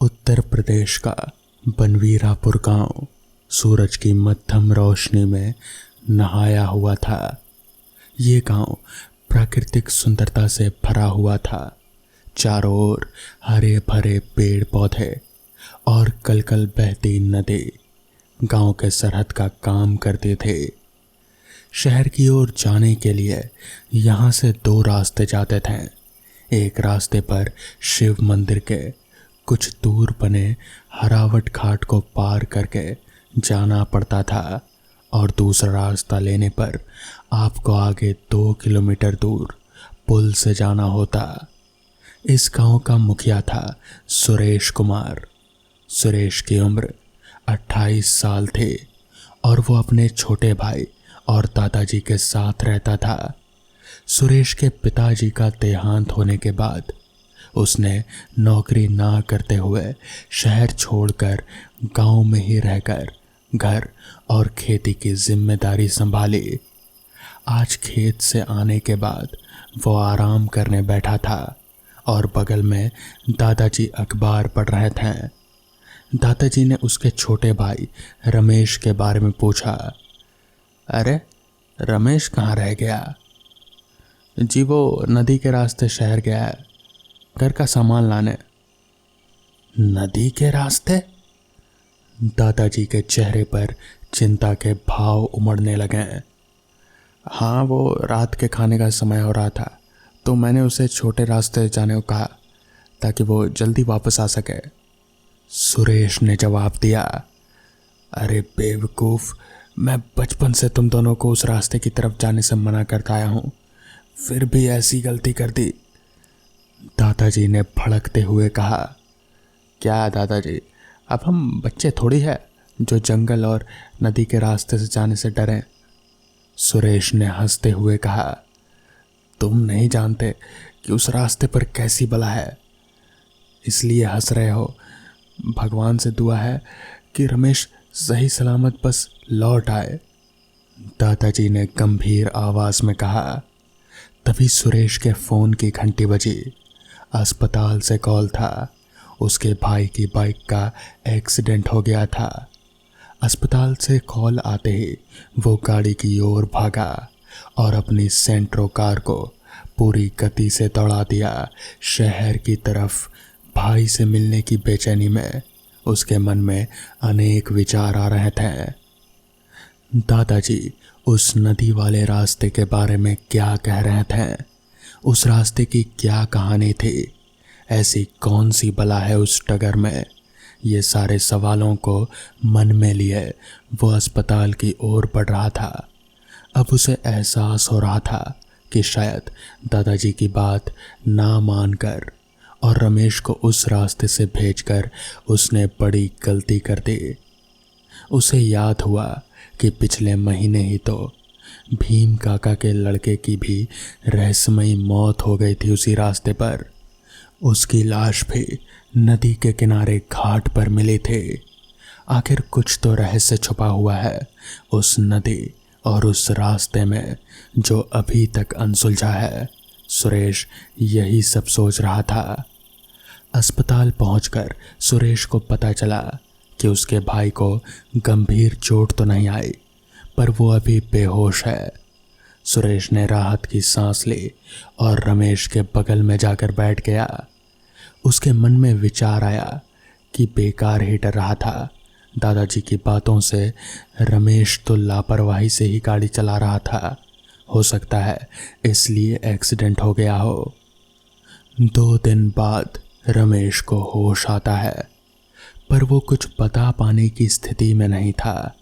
उत्तर प्रदेश का बनवीरापुर गांव सूरज की मध्यम रोशनी में नहाया हुआ था। ये गांव प्राकृतिक सुंदरता से भरा हुआ था। चारों ओर हरे भरे पेड़ पौधे और कलकल बहती नदी गांव के सरहद का काम करते थे। शहर की ओर जाने के लिए यहाँ से दो रास्ते जाते थे। एक रास्ते पर शिव मंदिर के कुछ दूर बने हरावट घाट को पार करके जाना पड़ता था और दूसरा रास्ता लेने पर आपको आगे 2 किलोमीटर दूर पुल से जाना होता। इस गांव का मुखिया था सुरेश कुमार। सुरेश की उम्र 28 साल थी और वो अपने छोटे भाई और दादाजी के साथ रहता था। सुरेश के पिताजी का देहांत होने के बाद उसने नौकरी ना करते हुए शहर छोड़कर गांव में ही रहकर घर और खेती की जिम्मेदारी संभाली। आज खेत से आने के बाद वो आराम करने बैठा था और बगल में दादाजी अखबार पढ़ रहे थे। दादाजी ने उसके छोटे भाई रमेश के बारे में पूछा। अरे रमेश कहाँ रह गया? जी वो नदी के रास्ते शहर गया है, घर का सामान लाने। नदी के रास्ते? दादाजी के चेहरे पर चिंता के भाव उमड़ने लगे। हाँ, वो रात के खाने का समय हो रहा था तो मैंने उसे छोटे रास्ते जाने को कहा ताकि वो जल्दी वापस आ सके। सुरेश ने जवाब दिया। अरे बेवकूफ़, मैं बचपन से तुम दोनों को उस रास्ते की तरफ जाने से मना करता आया हूँ, फिर भी ऐसी गलती कर दी। दादाजी ने भड़कते हुए कहा। क्या दादाजी, अब हम बच्चे थोड़ी है जो जंगल और नदी के रास्ते से जाने से डरें। सुरेश ने हंसते हुए कहा। तुम नहीं जानते कि उस रास्ते पर कैसी बला है, इसलिए हंस रहे हो। भगवान से दुआ है कि रमेश सही सलामत बस लौट आए, दादाजी ने गंभीर आवाज में कहा। तभी सुरेश के फोन की घंटी बजी। अस्पताल से कॉल था। उसके भाई की बाइक का एक्सीडेंट हो गया था। अस्पताल से कॉल आते ही वो गाड़ी की ओर भागा और अपनी सेंट्रो कार को पूरी गति से दौड़ा दिया शहर की तरफ। भाई से मिलने की बेचैनी में उसके मन में अनेक विचार आ रहे थे। दादाजी उस नदी वाले रास्ते के बारे में क्या कह रहे थे? उस रास्ते की क्या कहानी थी? ऐसी कौन सी बला है उस डगर में? ये सारे सवालों को मन में लिए वो अस्पताल की ओर बढ़ रहा था। अब उसे एहसास हो रहा था कि शायद दादाजी की बात ना मानकर और रमेश को उस रास्ते से भेजकर उसने बड़ी गलती कर दी। उसे याद हुआ कि पिछले महीने ही तो भीम काका के लड़के की भी रहस्यमयी मौत हो गई थी उसी रास्ते पर। उसकी लाश भी नदी के किनारे घाट पर मिली थी। आखिर कुछ तो रहस्य छुपा हुआ है उस नदी और उस रास्ते में जो अभी तक अनसुलझा है। सुरेश यही सब सोच रहा था। अस्पताल पहुंचकर सुरेश को पता चला कि उसके भाई को गंभीर चोट तो नहीं आई, पर वो अभी बेहोश है। सुरेश ने राहत की सांस ली और रमेश के बगल में जाकर बैठ गया। उसके मन में विचार आया कि बेकार ही डर रहा था। दादाजी की बातों से रमेश तो लापरवाही से ही गाड़ी चला रहा था, हो सकता है इसलिए एक्सीडेंट हो गया हो। 2 दिन बाद रमेश को होश आता है, पर वो कुछ बता पाने की स्थिति में नहीं था।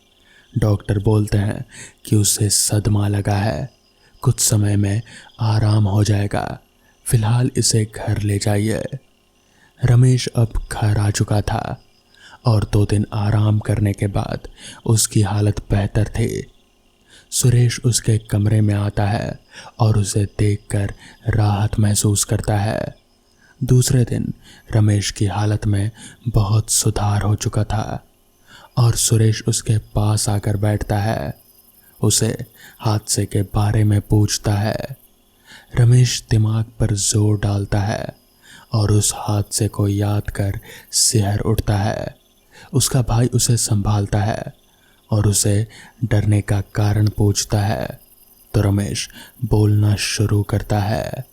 डॉक्टर बोलते हैं कि उसे सदमा लगा है, कुछ समय में आराम हो जाएगा, फिलहाल इसे घर ले जाइए। रमेश अब घर आ चुका था और 2 दिन आराम करने के बाद उसकी हालत बेहतर थी। सुरेश उसके कमरे में आता है और उसे देखकर राहत महसूस करता है। दूसरे दिन रमेश की हालत में बहुत सुधार हो चुका था और सुरेश उसके पास आकर बैठता है। उसे हादसे के बारे में पूछता है। रमेश दिमाग पर जोर डालता है और उस हादसे को याद कर सिहर उठता है। उसका भाई उसे संभालता है और उसे डरने का कारण पूछता है तो रमेश बोलना शुरू करता है।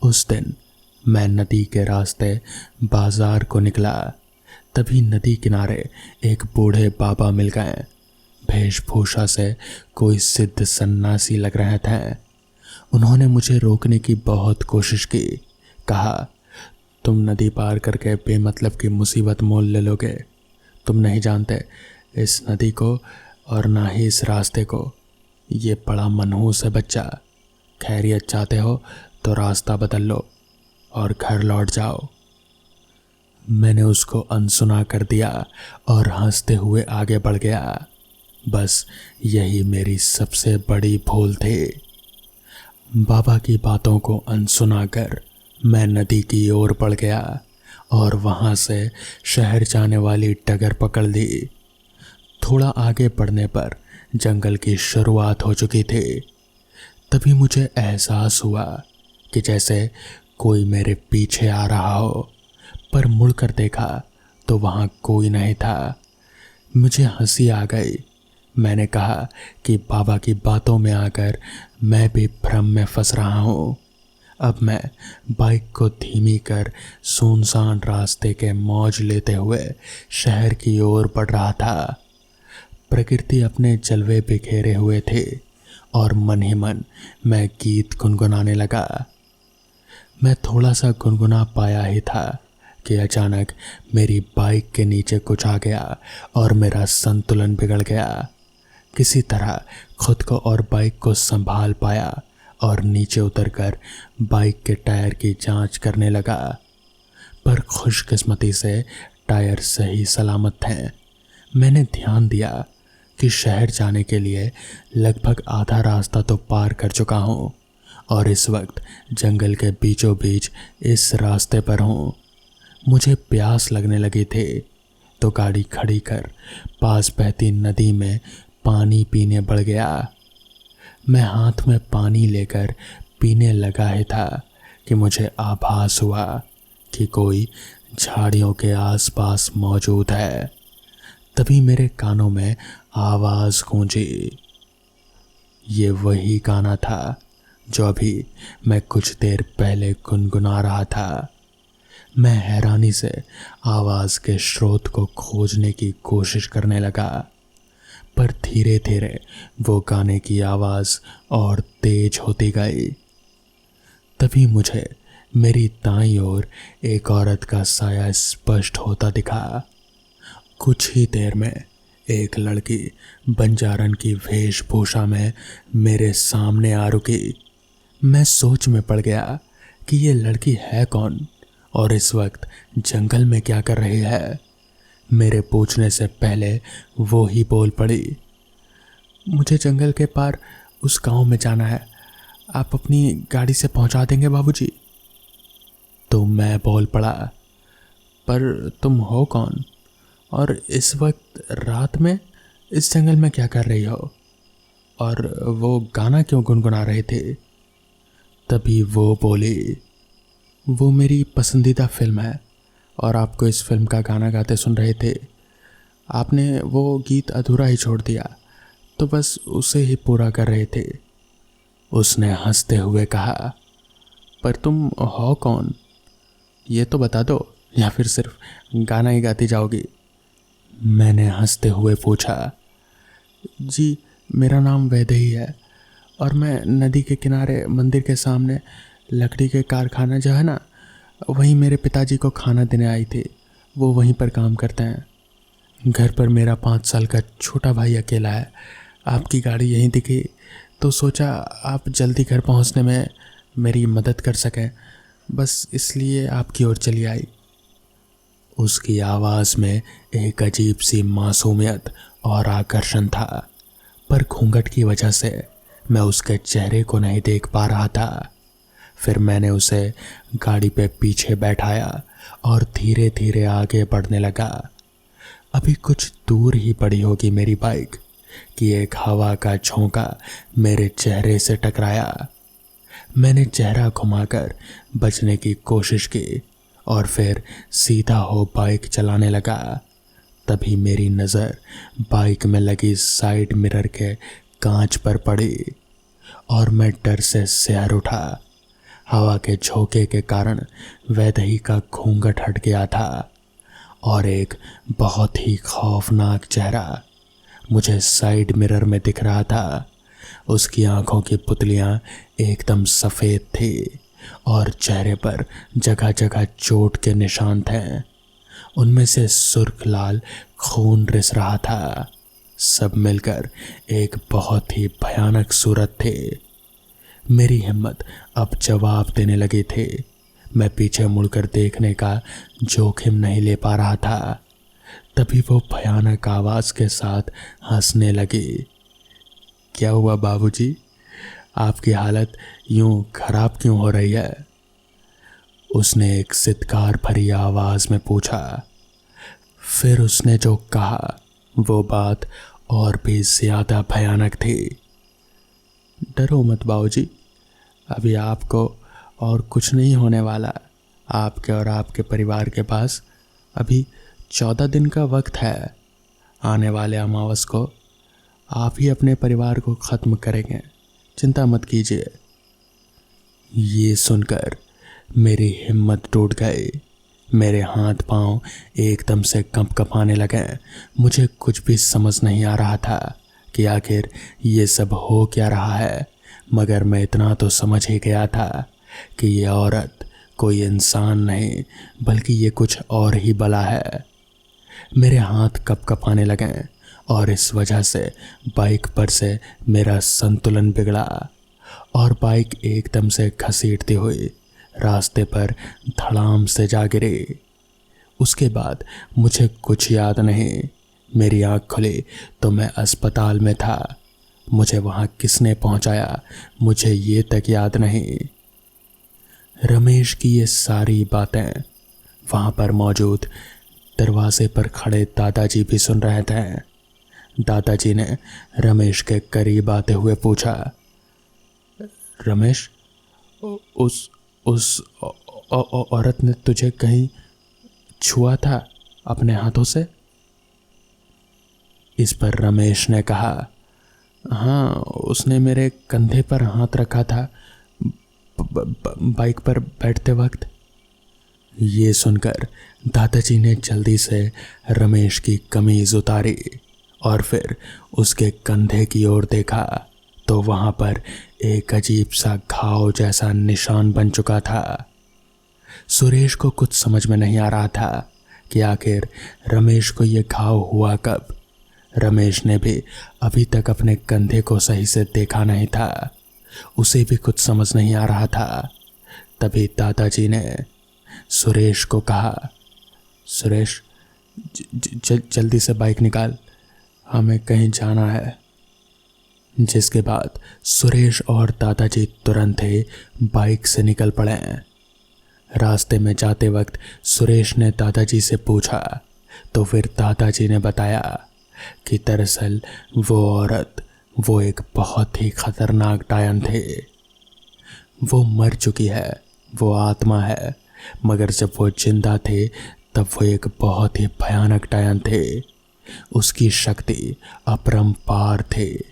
उस दिन मैं नदी के रास्ते बाजार को निकला। तभी नदी किनारे एक बूढ़े बाबा मिल गए। वेशभूषा से कोई सिद्ध सन्यासी लग रहे थे। उन्होंने मुझे रोकने की बहुत कोशिश की। कहा, तुम नदी पार करके बेमतलब की मुसीबत मोल ले लोगे। तुम नहीं जानते इस नदी को और ना ही इस रास्ते को। ये बड़ा मनहूस है बच्चा। खैरियत चाहते हो तो रास्ता बदल लो और घर लौट जाओ। मैंने उसको अनसुना कर दिया और हंसते हुए आगे बढ़ गया। बस यही मेरी सबसे बड़ी भूल थी। बाबा की बातों को अनसुना कर मैं नदी की ओर बढ़ गया और वहां से शहर जाने वाली डगर पकड़ ली। थोड़ा आगे बढ़ने पर जंगल की शुरुआत हो चुकी थी। तभी मुझे एहसास हुआ कि जैसे कोई मेरे पीछे आ रहा हो, पर मुड़कर देखा तो वहां कोई नहीं था। मुझे हंसी आ गई। मैंने कहा कि बाबा की बातों में आकर मैं भी भ्रम में फंस रहा हूँ। अब मैं बाइक को धीमी कर सुनसान रास्ते के मौज लेते हुए शहर की ओर बढ़ रहा था। प्रकृति अपने जलवे बिखेरे हुए थे और मन ही मन मैं गीत गुनगुनाने लगा। मैं थोड़ा सा गुनगुना पाया ही था कि अचानक मेरी बाइक के नीचे कुछ आ गया और मेरा संतुलन बिगड़ गया। किसी तरह खुद को और बाइक को संभाल पाया और नीचे उतरकर बाइक के टायर की जांच करने लगा। पर खुशकिस्मती से टायर सही सलामत थे। मैंने ध्यान दिया कि शहर जाने के लिए लगभग आधा रास्ता तो पार कर चुका हूँ और इस वक्त जंगल के बीचों बीच इस रास्ते पर हूँ। मुझे प्यास लगने लगी थी तो गाड़ी खड़ी कर पास बहती नदी में पानी पीने बढ़ गया। मैं हाथ में पानी लेकर पीने लगा ही था कि मुझे आभास हुआ कि कोई झाड़ियों के आसपास मौजूद है। तभी मेरे कानों में आवाज़ गूंजी। ये वही गाना था जो अभी मैं कुछ देर पहले गुनगुना रहा था। मैं हैरानी से आवाज़ के स्रोत को खोजने की कोशिश करने लगा, पर धीरे धीरे वो गाने की आवाज़ और तेज होती गई। तभी मुझे मेरी दाईं ओर एक औरत का साया स्पष्ट होता दिखा। कुछ ही देर में एक लड़की बंजारन की वेशभूषा में मेरे सामने आ रुकी। मैं सोच में पड़ गया कि ये लड़की है कौन और इस वक्त जंगल में क्या कर रही है। मेरे पूछने से पहले वो ही बोल पड़ी, मुझे जंगल के पार उस गांव में जाना है, आप अपनी गाड़ी से पहुंचा देंगे बाबूजी? तो मैं बोल पड़ा, पर तुम हो कौन और इस वक्त रात में इस जंगल में क्या कर रही हो, और वो गाना क्यों गुनगुना रहे थे? तभी वो बोली, वो मेरी पसंदीदा फिल्म है और आपको इस फिल्म का गाना गाते सुन रहे थे। आपने वो गीत अधूरा ही छोड़ दिया तो बस उसे ही पूरा कर रहे थे। उसने हंसते हुए कहा, पर तुम हो कौन, ये तो बता दो, या फिर सिर्फ गाना ही गाती जाओगी? मैंने हंसते हुए पूछा, जी मेरा नाम वैदेही है और मैं नदी के किनारे मंदिर के सामने लकड़ी के कारखाना जो है ना, वहीं मेरे पिताजी को खाना देने आई थी। वो वहीं पर काम करते हैं। घर पर मेरा 5 साल का छोटा भाई अकेला है। आपकी गाड़ी यहीं दिखी तो सोचा आप जल्दी घर पहुंचने में मेरी मदद कर सकें, बस इसलिए आपकी ओर चली आई। उसकी आवाज़ में एक अजीब सी मासूमियत और आकर्षण था, पर घूंघट की वजह से मैं उसके चेहरे को नहीं देख पा रहा था। फिर मैंने उसे गाड़ी पे पीछे बैठाया और धीरे धीरे आगे बढ़ने लगा। अभी कुछ दूर ही पड़ी होगी मेरी बाइक कि एक हवा का झोंका मेरे चेहरे से टकराया। मैंने चेहरा घुमाकर बचने की कोशिश की, और फिर सीधा हो बाइक चलाने लगा। तभी मेरी नज़र बाइक में लगी साइड मिरर के कांच पर पड़ी और मैं डर से सिहर उठा। हवा के झोंके के कारण वैदेही का घूंघट हट गया था और एक बहुत ही खौफनाक चेहरा मुझे साइड मिरर में दिख रहा था। उसकी आंखों की पुतलियां एकदम सफ़ेद थी और चेहरे पर जगह जगह चोट के निशान थे। उनमें से सुर्ख लाल खून रिस रहा था। सब मिलकर एक बहुत ही भयानक सूरत थी। मेरी हिम्मत अब जवाब देने लगी थी। मैं पीछे मुड़कर देखने का जोखिम नहीं ले पा रहा था। तभी वो भयानक आवाज़ के साथ हंसने लगी। क्या हुआ बाबूजी, आपकी हालत यूं खराब क्यों हो रही है? उसने एक सितकार भरी आवाज़ में पूछा। फिर उसने जो कहा वो बात और भी ज़्यादा भयानक थी। डरो मत बाबूजी, अभी आपको और कुछ नहीं होने वाला। आपके और आपके परिवार के पास अभी 14 दिन का वक्त है। आने वाले अमावस को आप ही अपने परिवार को ख़त्म करेंगे, चिंता मत कीजिए। ये सुनकर मेरी हिम्मत टूट गई। मेरे हाथ पांव एकदम से कंपकपाने लगे। मुझे कुछ भी समझ नहीं आ रहा था कि आखिर ये सब हो क्या रहा है, मगर मैं इतना तो समझ ही गया था कि ये औरत कोई इंसान नहीं बल्कि ये कुछ और ही बला है। मेरे हाथ कंपकपाने लगे और इस वजह से बाइक पर से मेरा संतुलन बिगड़ा और बाइक एकदम से घसीटती हुई रास्ते पर धड़ाम से जा गिरी। उसके बाद मुझे कुछ याद नहीं। मेरी आँख खुली तो मैं अस्पताल में था। मुझे वहाँ किसने पहुँचाया मुझे ये तक याद नहीं। रमेश की ये सारी बातें वहाँ पर मौजूद दरवाजे पर खड़े दादाजी भी सुन रहे थे। दादाजी ने रमेश के करीब आते हुए पूछा, रमेश, उस औरत ने तुझे कहीं छुआ था अपने हाथों से? इस पर रमेश ने कहा, हाँ, उसने मेरे कंधे पर हाथ रखा था बाइक पर बैठते वक्त। ये सुनकर दादाजी ने जल्दी से रमेश की कमीज उतारी और फिर उसके कंधे की ओर देखा तो वहाँ पर एक अजीब सा घाव जैसा निशान बन चुका था। सुरेश को कुछ समझ में नहीं आ रहा था कि आखिर रमेश को ये घाव हुआ कब। रमेश ने भी अभी तक अपने कंधे को सही से देखा नहीं था। उसे भी कुछ समझ नहीं आ रहा था। तभी दादाजी ने सुरेश को कहा, सुरेश, जल्दी से बाइक निकाल, हमें कहीं जाना है। जिसके बाद सुरेश और दादाजी तुरंत ही बाइक से निकल पड़े। रास्ते में जाते वक्त सुरेश ने दादाजी से पूछा तो फिर दादाजी ने बताया कि दरअसल वो औरत वो एक बहुत ही खतरनाक डायन थे। वो मर चुकी है, वो आत्मा है, मगर जब वो जिंदा थे तब वो एक बहुत ही भयानक डायन थे। उसकी शक्ति अपरंपार थी।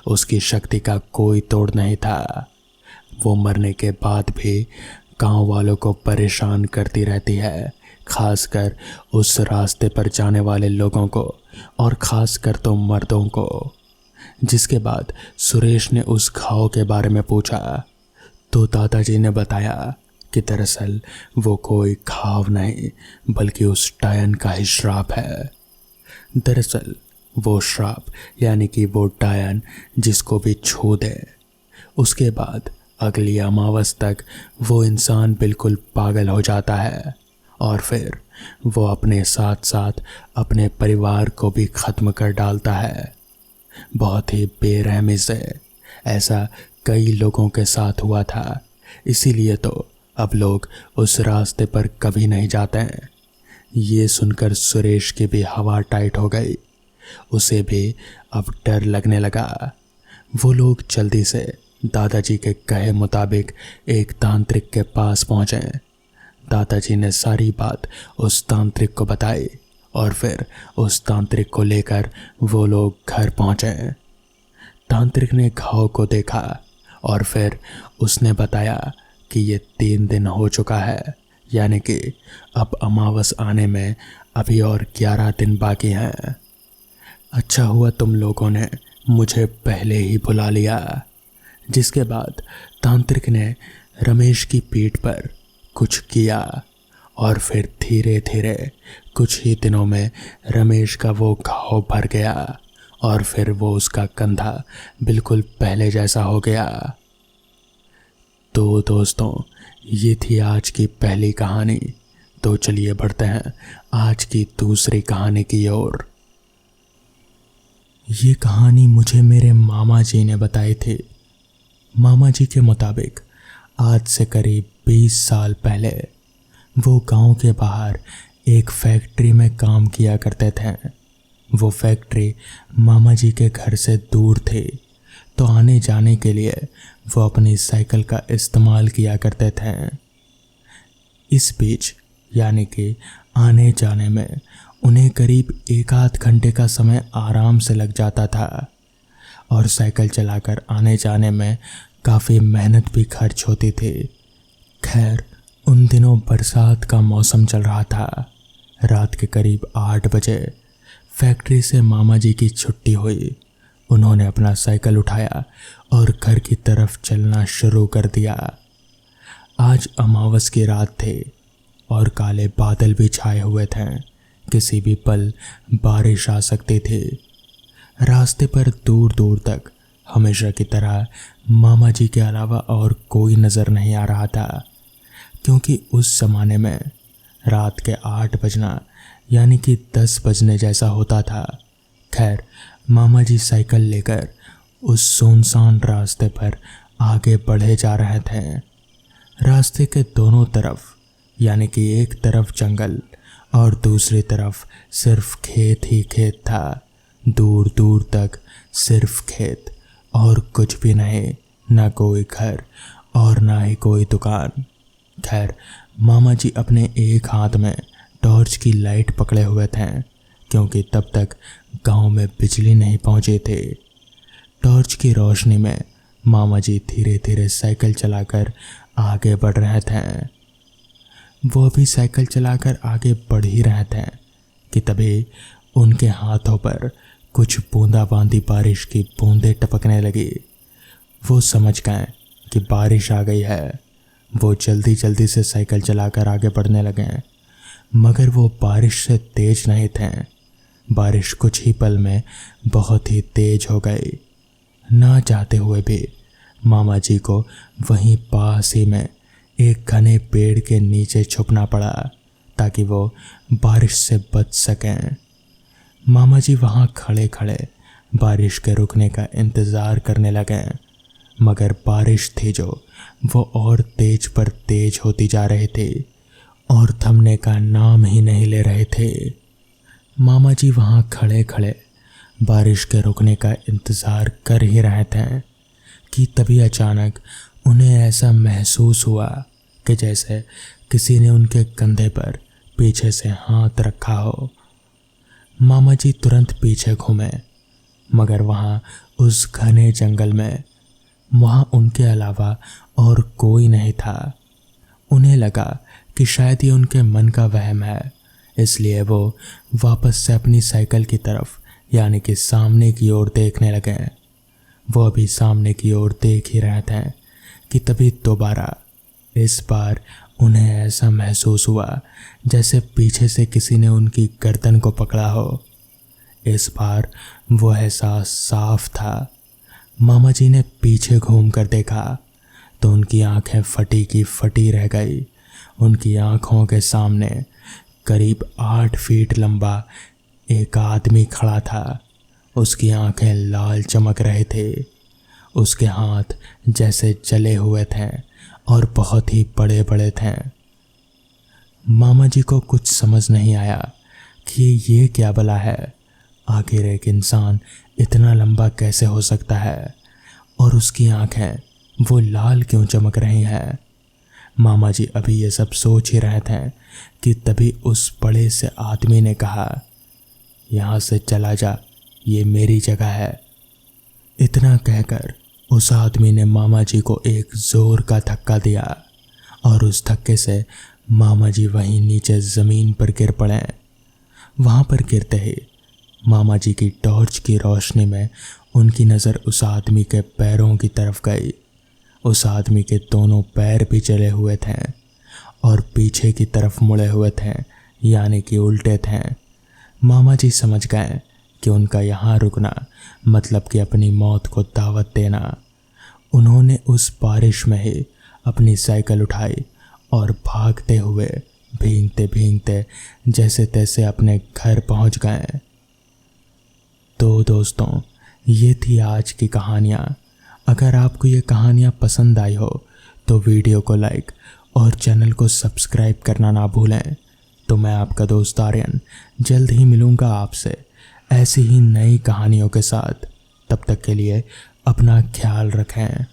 उसकी शक्ति का कोई तोड़ नहीं था। वो मरने के बाद भी गांव वालों को परेशान करती रहती है, खासकर उस रास्ते पर जाने वाले लोगों को और खासकर तो मर्दों को। जिसके बाद सुरेश ने उस घाव के बारे में पूछा तो दादाजी ने बताया कि दरअसल वो कोई घाव नहीं बल्कि उस डायन का ही श्राप है। दरअसल वो श्राप यानी कि वो डायन जिसको भी छू दे, उसके बाद अगली अमावस तक वो इंसान बिल्कुल पागल हो जाता है और फिर वो अपने साथ साथ अपने परिवार को भी ख़त्म कर डालता है। बहुत ही बेरहमी से ऐसा कई लोगों के साथ हुआ था, इसीलिए तो अब लोग उस रास्ते पर कभी नहीं जाते हैं। ये सुनकर सुरेश की भी हवा टाइट हो गई। उसे भी अब डर लगने लगा। वो लोग जल्दी से दादाजी के कहे मुताबिक एक तांत्रिक के पास पहुँचे। दादाजी ने सारी बात उस तांत्रिक को बताई और फिर उस तांत्रिक को लेकर वो लोग घर पहुंचे। तांत्रिक ने घाव को देखा और फिर उसने बताया कि ये 3 दिन हो चुका है, यानी कि अब अमावस आने में अभी और 11 दिन बाकी हैं। अच्छा हुआ तुम लोगों ने मुझे पहले ही बुला लिया। जिसके बाद तांत्रिक ने रमेश की पीठ पर कुछ किया और फिर धीरे धीरे कुछ ही दिनों में रमेश का वो घाव भर गया और फिर वो उसका कंधा बिल्कुल पहले जैसा हो गया। तो दोस्तों, ये थी आज की पहली कहानी। तो चलिए बढ़ते हैं आज की दूसरी कहानी की ओर। ये कहानी मुझे मेरे मामा जी ने बताई थी। मामा जी के मुताबिक आज से करीब 20 साल पहले वो गांव के बाहर एक फैक्ट्री में काम किया करते थे। वो फैक्ट्री मामा जी के घर से दूर थी, तो आने जाने के लिए वो अपनी साइकिल का इस्तेमाल किया करते थे। इस बीच यानी कि आने जाने में उन्हें करीब 1 आध घंटे का समय आराम से लग जाता था और साइकिल चलाकर आने जाने में काफ़ी मेहनत भी खर्च होती थी। खैर, उन दिनों बरसात का मौसम चल रहा था। रात के करीब 8 बजे फैक्ट्री से मामा जी की छुट्टी हुई। उन्होंने अपना साइकिल उठाया और घर की तरफ चलना शुरू कर दिया। आज अमावस की रात थी और काले बादल भी छाए हुए थे। किसी भी पल बारिश आ सकती थी। रास्ते पर दूर दूर तक हमेशा की तरह मामा जी के अलावा और कोई नज़र नहीं आ रहा था, क्योंकि उस ज़माने में रात के 8 बजना यानी कि 10 बजने जैसा होता था। खैर, मामा जी साइकिल लेकर उस सुनसान रास्ते पर आगे बढ़े जा रहे थे। रास्ते के दोनों तरफ यानी कि एक तरफ जंगल और दूसरी तरफ सिर्फ खेत ही खेत था। दूर दूर तक सिर्फ खेत और कुछ भी नहीं, ना कोई घर और ना ही कोई दुकान। खैर, मामा जी अपने एक हाथ में टॉर्च की लाइट पकड़े हुए थे, क्योंकि तब तक गांव में बिजली नहीं पहुंची थी। टॉर्च की रोशनी में मामा जी धीरे धीरे साइकिल चलाकर आगे बढ़ रहे थे। वो भी साइकिल चलाकर आगे बढ़ ही रहे थे कि तभी उनके हाथों पर कुछ बूंदाबांदी बारिश की बूंदें टपकने लगी। वो समझ गए कि बारिश आ गई है। वो जल्दी जल्दी से साइकिल चलाकर आगे बढ़ने लगे, मगर वो बारिश से तेज नहीं थे। बारिश कुछ ही पल में बहुत ही तेज हो गई। ना चाहते हुए भी मामा जी को वहीं पास ही में एक घने पेड़ के नीचे छुपना पड़ा ताकि वो बारिश से बच सकें। मामा जी वहाँ खड़े खड़े बारिश के रुकने का इंतज़ार करने लगे, मगर बारिश थी जो वो और तेज पर तेज होती जा रही थी और थमने का नाम ही नहीं ले रहे थे। मामा जी वहाँ खड़े खड़े बारिश के रुकने का इंतज़ार कर ही रहे थे कि तभी अचानक उन्हें ऐसा महसूस हुआ कि जैसे किसी ने उनके कंधे पर पीछे से हाथ रखा हो। मामा जी तुरंत पीछे घूमे, मगर वहाँ उस घने जंगल में वहाँ उनके अलावा और कोई नहीं था। उन्हें लगा कि शायद ये उनके मन का वहम है, इसलिए वो वापस से अपनी साइकिल की तरफ यानी कि सामने की ओर देखने लगे। वो अभी सामने की ओर देख ही रहे थे कि तभी दोबारा इस बार उन्हें ऐसा महसूस हुआ जैसे पीछे से किसी ने उनकी गर्दन को पकड़ा हो। इस बार वो एहसास साफ था। मामा जी ने पीछे घूम कर देखा तो उनकी आंखें फटी की फटी रह गई। उनकी आंखों के सामने करीब 8 फीट लंबा एक आदमी खड़ा था। उसकी आंखें लाल चमक रहे थे। उसके हाथ जैसे जले हुए थे और बहुत ही बड़े बड़े थे। मामा जी को कुछ समझ नहीं आया कि ये क्या भला है। आखिर एक इंसान इतना लंबा कैसे हो सकता है और उसकी आंखें वो लाल क्यों चमक रही हैं। मामा जी अभी ये सब सोच ही रहे थे कि तभी उस बड़े से आदमी ने कहा, यहाँ से चला जा, ये मेरी जगह है। इतना कहकर उस आदमी ने मामा जी को एक जोर का धक्का दिया और उस धक्के से मामा जी वहीं नीचे ज़मीन पर गिर पड़े। वहाँ पर गिरते ही मामा जी की टॉर्च की रोशनी में उनकी नज़र उस आदमी के पैरों की तरफ गई। उस आदमी के दोनों पैर भी जले हुए थे और पीछे की तरफ मुड़े हुए थे, यानी कि उल्टे थे। मामा जी समझ गए कि उनका यहाँ रुकना मतलब कि अपनी मौत को दावत देना। उन्होंने उस बारिश में ही अपनी साइकिल उठाई और भागते हुए भीगते भीगते जैसे तैसे अपने घर पहुंच गए। तो दोस्तों, ये थी आज की कहानियाँ। अगर आपको ये कहानियाँ पसंद आई हो तो वीडियो को लाइक और चैनल को सब्सक्राइब करना ना भूलें। तो मैं आपका दोस्त आर्यन जल्द ही मिलूँगा आपसे ऐसी ही नई कहानियों के साथ। तब तक के लिए अपना ख्याल रखें।